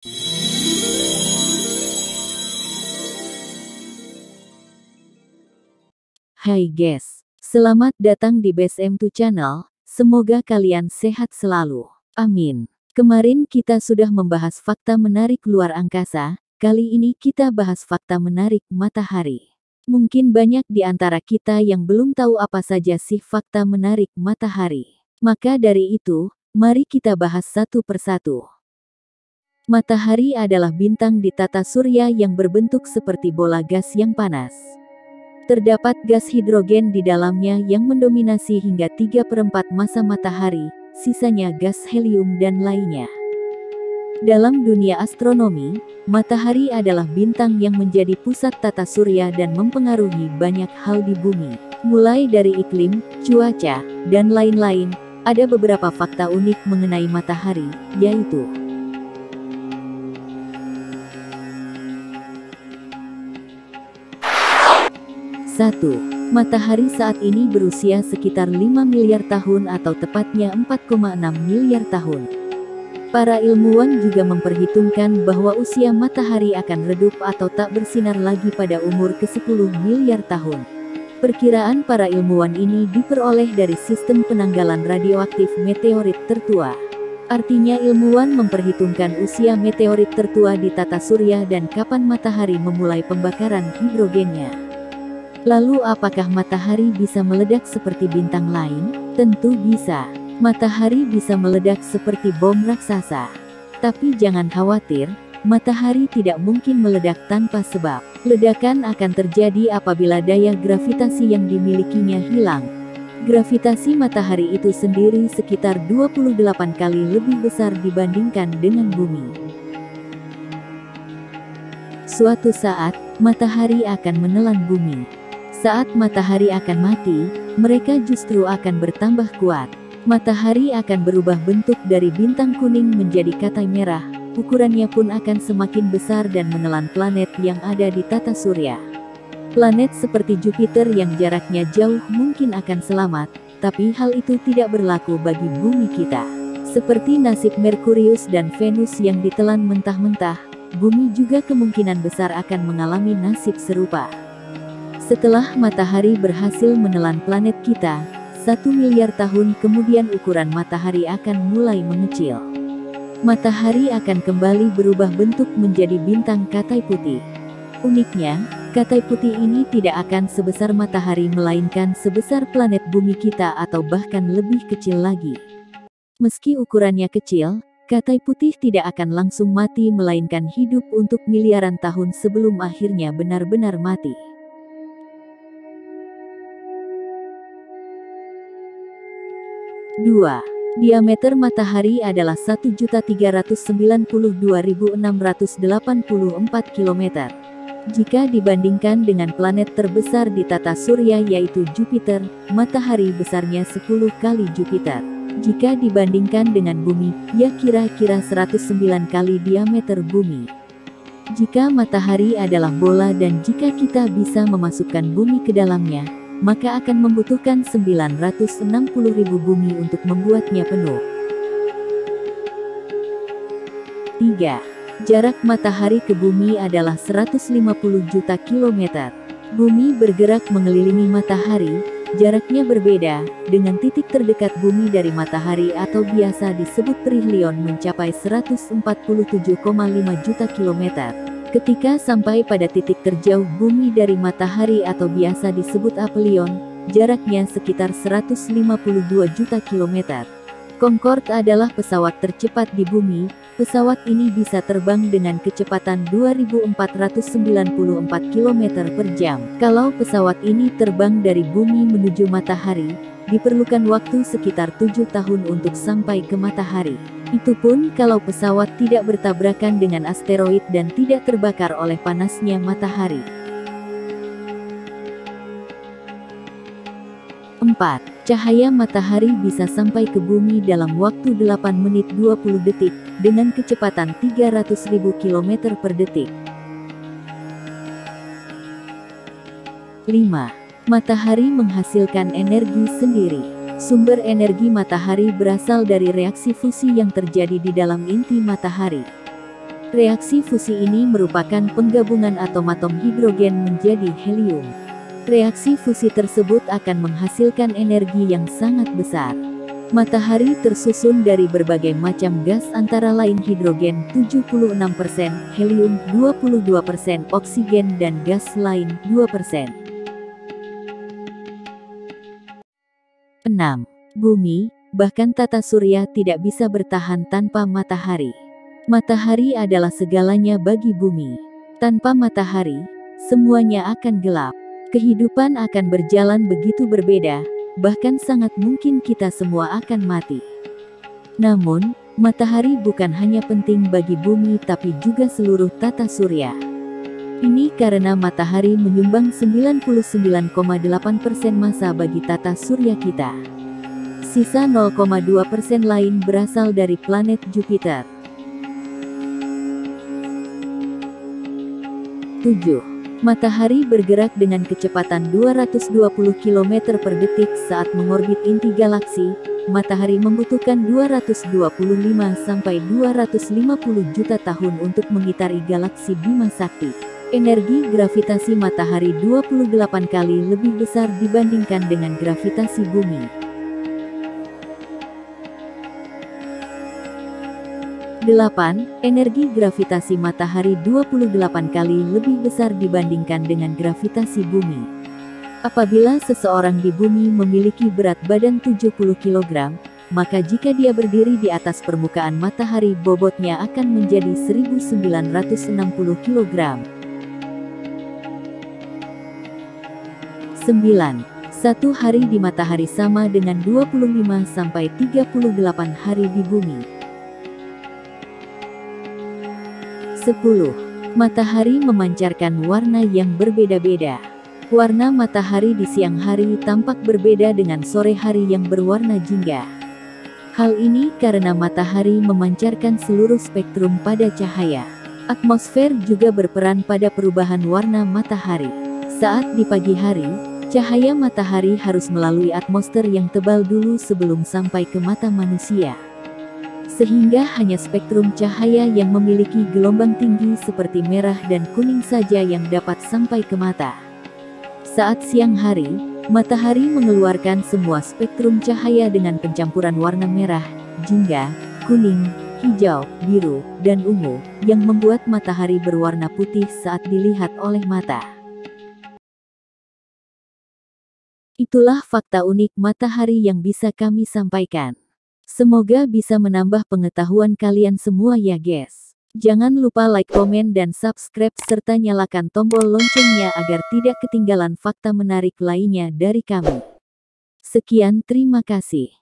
Hai guys, selamat datang di BSM2 Channel, semoga kalian sehat selalu. Amin. Kemarin kita sudah membahas fakta menarik luar angkasa, kali ini kita bahas fakta menarik matahari. Mungkin banyak di antara kita yang belum tahu apa saja sih fakta menarik matahari. Maka dari itu, mari kita bahas satu persatu. Matahari adalah bintang di tata surya yang berbentuk seperti bola gas yang panas. Terdapat gas hidrogen di dalamnya yang mendominasi hingga 3/4 massa matahari, sisanya gas helium dan lainnya. Dalam dunia astronomi, matahari adalah bintang yang menjadi pusat tata surya dan mempengaruhi banyak hal di bumi. Mulai dari iklim, cuaca, dan lain-lain, ada beberapa fakta unik mengenai matahari, yaitu 1. Matahari saat ini berusia sekitar 5 miliar tahun atau tepatnya 4,6 miliar tahun. Para ilmuwan juga memperhitungkan bahwa usia matahari akan redup atau tak bersinar lagi pada umur ke-10 miliar tahun. Perkiraan para ilmuwan ini diperoleh dari sistem penanggalan radioaktif meteorit tertua. Artinya ilmuwan memperhitungkan usia meteorit tertua di tata surya dan kapan matahari memulai pembakaran hidrogennya. Lalu apakah matahari bisa meledak seperti bintang lain? Tentu bisa. Matahari bisa meledak seperti bom raksasa. Tapi jangan khawatir, matahari tidak mungkin meledak tanpa sebab. Ledakan akan terjadi apabila daya gravitasi yang dimilikinya hilang. Gravitasi matahari itu sendiri sekitar 28 kali lebih besar dibandingkan dengan bumi. Suatu saat, matahari akan menelan bumi. Saat matahari akan mati, mereka justru akan bertambah kuat. Matahari akan berubah bentuk dari bintang kuning menjadi katai merah, ukurannya pun akan semakin besar dan menelan planet yang ada di tata surya. Planet seperti Jupiter yang jaraknya jauh mungkin akan selamat, tapi hal itu tidak berlaku bagi bumi kita. Seperti nasib Merkurius dan Venus yang ditelan mentah-mentah, bumi juga kemungkinan besar akan mengalami nasib serupa. Setelah matahari berhasil menelan planet kita, 1 miliar tahun kemudian ukuran matahari akan mulai mengecil. Matahari akan kembali berubah bentuk menjadi bintang katai putih. Uniknya, katai putih ini tidak akan sebesar matahari melainkan sebesar planet bumi kita atau bahkan lebih kecil lagi. Meski ukurannya kecil, katai putih tidak akan langsung mati melainkan hidup untuk miliaran tahun sebelum akhirnya benar-benar mati. 2. Diameter matahari adalah 1.392.684 km. Jika dibandingkan dengan planet terbesar di tata surya yaitu Jupiter, matahari besarnya 10 kali Jupiter. Jika dibandingkan dengan bumi, ya kira-kira 109 kali diameter bumi. Jika matahari adalah bola dan jika kita bisa memasukkan bumi ke dalamnya, maka akan membutuhkan 960.000 bumi untuk membuatnya penuh. 3. Jarak matahari ke bumi adalah 150 juta kilometer. Bumi bergerak mengelilingi matahari, jaraknya berbeda, dengan titik terdekat bumi dari matahari atau biasa disebut perihelion mencapai 147,5 juta kilometer. Ketika sampai pada titik terjauh bumi dari matahari atau biasa disebut aphelion, jaraknya sekitar 152 juta kilometer. Concorde adalah pesawat tercepat di bumi. Pesawat ini bisa terbang dengan kecepatan 2.494 km per jam. Kalau pesawat ini terbang dari bumi menuju matahari, diperlukan waktu sekitar 7 tahun untuk sampai ke matahari. Itu pun kalau pesawat tidak bertabrakan dengan asteroid dan tidak terbakar oleh panasnya matahari. 4. Cahaya matahari bisa sampai ke bumi dalam waktu 8 menit 20 detik, dengan kecepatan 300.000 km per detik. 5. Matahari menghasilkan energi sendiri. Sumber energi matahari berasal dari reaksi fusi yang terjadi di dalam inti matahari. Reaksi fusi ini merupakan penggabungan atom-atom hidrogen menjadi helium. Reaksi fusi tersebut akan menghasilkan energi yang sangat besar. Matahari tersusun dari berbagai macam gas antara lain hidrogen 76%, helium 22%, oksigen dan gas lain 2%. 6. Bumi, bahkan tata surya tidak bisa bertahan tanpa matahari. Matahari adalah segalanya bagi bumi. Tanpa matahari, semuanya akan gelap. Kehidupan akan berjalan begitu berbeda, bahkan sangat mungkin kita semua akan mati. Namun, matahari bukan hanya penting bagi bumi tapi juga seluruh tata surya. Ini karena matahari menyumbang 99,8% massa bagi tata surya kita. Sisa 0,2% lain berasal dari planet Jupiter. 7. Matahari bergerak dengan kecepatan 220 km per detik saat mengorbit inti galaksi. Matahari membutuhkan 225 sampai 250 juta tahun untuk mengitari galaksi Bima Sakti. Energi gravitasi matahari 28 kali lebih besar dibandingkan dengan gravitasi bumi. 8. Energi gravitasi matahari 28 kali lebih besar dibandingkan dengan gravitasi bumi. Apabila seseorang di bumi memiliki berat badan 70 kg, maka jika dia berdiri di atas permukaan matahari bobotnya akan menjadi 1960 kg. 9. Satu hari di matahari sama dengan 25 sampai 38 hari di bumi. 10. Matahari memancarkan warna yang berbeda-beda. Warna matahari di siang hari tampak berbeda dengan sore hari yang berwarna jingga. Hal ini karena matahari memancarkan seluruh spektrum pada cahaya. Atmosfer juga berperan pada perubahan warna matahari. Saat di pagi hari, cahaya matahari harus melalui atmosfer yang tebal dulu sebelum sampai ke mata manusia. Sehingga hanya spektrum cahaya yang memiliki gelombang tinggi seperti merah dan kuning saja yang dapat sampai ke mata. Saat siang hari, matahari mengeluarkan semua spektrum cahaya dengan pencampuran warna merah, jingga, kuning, hijau, biru, dan ungu, yang membuat matahari berwarna putih saat dilihat oleh mata. Itulah fakta unik matahari yang bisa kami sampaikan. Semoga bisa menambah pengetahuan kalian semua ya guys. Jangan lupa like, komen, dan subscribe serta nyalakan tombol loncengnya agar tidak ketinggalan fakta menarik lainnya dari kami. Sekian, terima kasih.